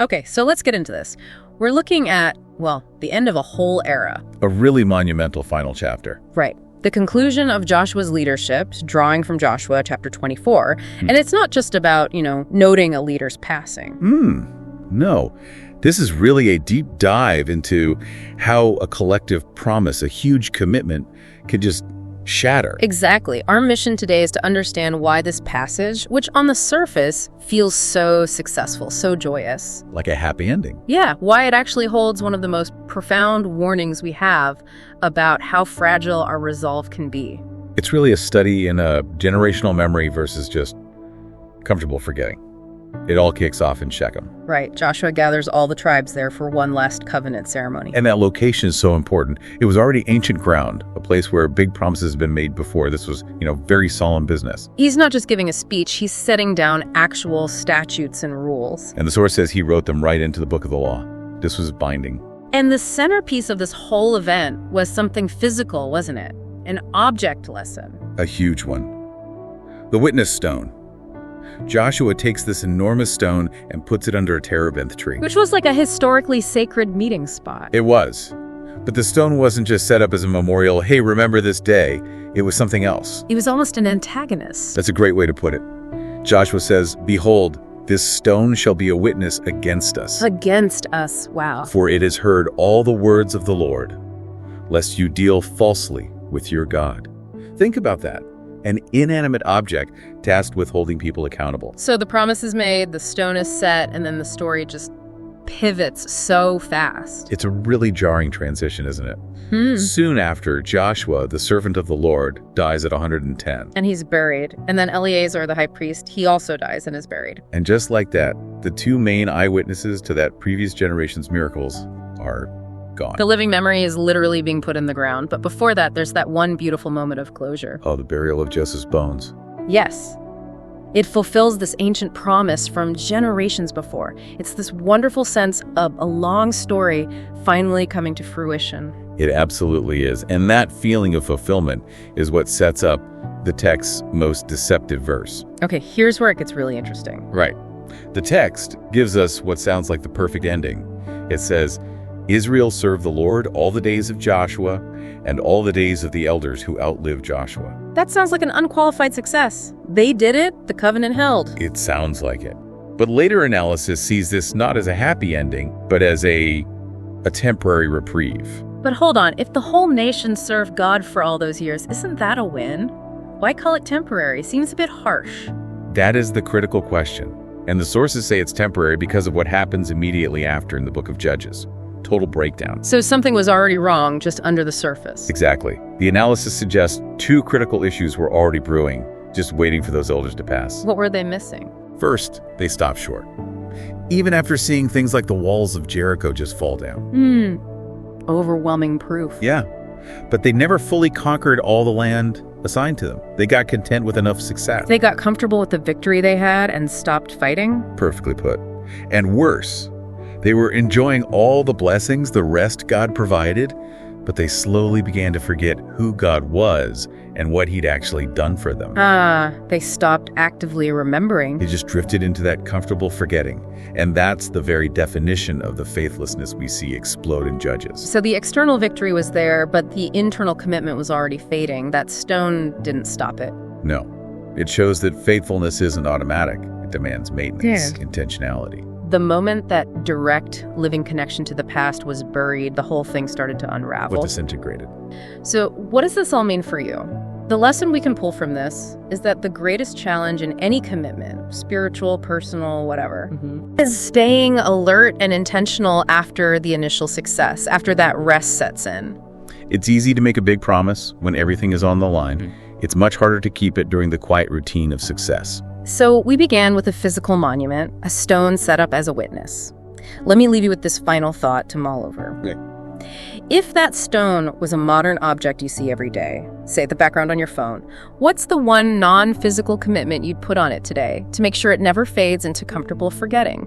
Okay, so let's get into this. We're looking at, well, the end of a whole era. A really monumental final chapter. Right. The conclusion of Joshua's leadership, drawing from Joshua chapter 24. And it's not just about, noting a leader's passing. No. This is really a deep dive into how a collective promise, a huge commitment, could just shatter. Exactly. Our mission today is to understand why this passage, which on the surface feels so successful, so joyous. Like a happy ending. Yeah, why it actually holds one of the most profound warnings we have about how fragile our resolve can be. It's really a study in a generational memory versus just comfortable forgetting. It all kicks off in Shechem. Right. Joshua gathers all the tribes there for one last covenant ceremony. And that location is so important. It was already ancient ground, a place where big promises had been made before. This was, very solemn business. He's not just giving a speech, he's setting down actual statutes and rules. And the source says he wrote them right into the book of the law. This was binding. And the centerpiece of this whole event was something physical, wasn't it? An object lesson. A huge one. The witness stone. Joshua takes this enormous stone and puts it under a terebinth tree. Which was like a historically sacred meeting spot. It was. But the stone wasn't just set up as a memorial, hey, remember this day. It was something else. It was almost an antagonist. That's a great way to put it. Joshua says, behold, this stone shall be a witness against us. Against us, wow. For it has heard all the words of the Lord, lest you deal falsely with your God. Think about that. An inanimate object tasked with holding people accountable. So the promise is made, the stone is set, and then the story just pivots so fast. It's a really jarring transition, isn't it? Soon after, Joshua, the servant of the Lord, dies at 110. And he's buried. And then Eleazar, the high priest, he also dies and is buried. And just like that, the two main eyewitnesses to that previous generation's miracles are gone. The living memory is literally being put in the ground. But before that, there's that one beautiful moment of closure. Oh, the burial of Joseph's bones. Yes. It fulfills this ancient promise from generations before. It's this wonderful sense of a long story finally coming to fruition. It absolutely is. And that feeling of fulfillment is what sets up the text's most deceptive verse. Okay, here's where it gets really interesting. Right. The text gives us what sounds like the perfect ending. It says, Israel served the Lord all the days of Joshua and all the days of the elders who outlived Joshua. That sounds like an unqualified success. They did it, the covenant held. It sounds like it. But later analysis sees this not as a happy ending, but as a temporary reprieve. But hold on, if the whole nation served God for all those years, isn't that a win? Why call it temporary? Seems a bit harsh. That is the critical question. And the sources say it's temporary because of what happens immediately after in the book of Judges. Total breakdown. So something was already wrong just under the surface. Exactly. The analysis suggests two critical issues were already brewing, just waiting for those elders to pass. What were they missing? First, they stopped short. Even after seeing things like the walls of Jericho just fall down. Overwhelming proof. Yeah. But they never fully conquered all the land assigned to them. They got content with enough success. They got comfortable with the victory they had and stopped fighting? Perfectly put. And worse, they were enjoying all the blessings the rest God provided, but they slowly began to forget who God was and what he'd actually done for them. They stopped actively remembering. They just drifted into that comfortable forgetting. And that's the very definition of the faithlessness we see explode in Judges. So the external victory was there, but the internal commitment was already fading. That stone didn't stop it. No. It shows that faithfulness isn't automatic. It demands maintenance, intentionality. The moment that direct living connection to the past was buried, the whole thing started to unravel. What disintegrated? So what does this all mean for you? The lesson we can pull from this is that the greatest challenge in any commitment, spiritual, personal, whatever, is staying alert and intentional after the initial success, after that rest sets in. It's easy to make a big promise when everything is on the line. It's much harder to keep it during the quiet routine of success. So we began with a physical monument, a stone set up as a witness. Let me leave you with this final thought to mull over. Okay. If that stone was a modern object you see every day, say the background on your phone, what's the one non-physical commitment you'd put on it today to make sure it never fades into comfortable forgetting?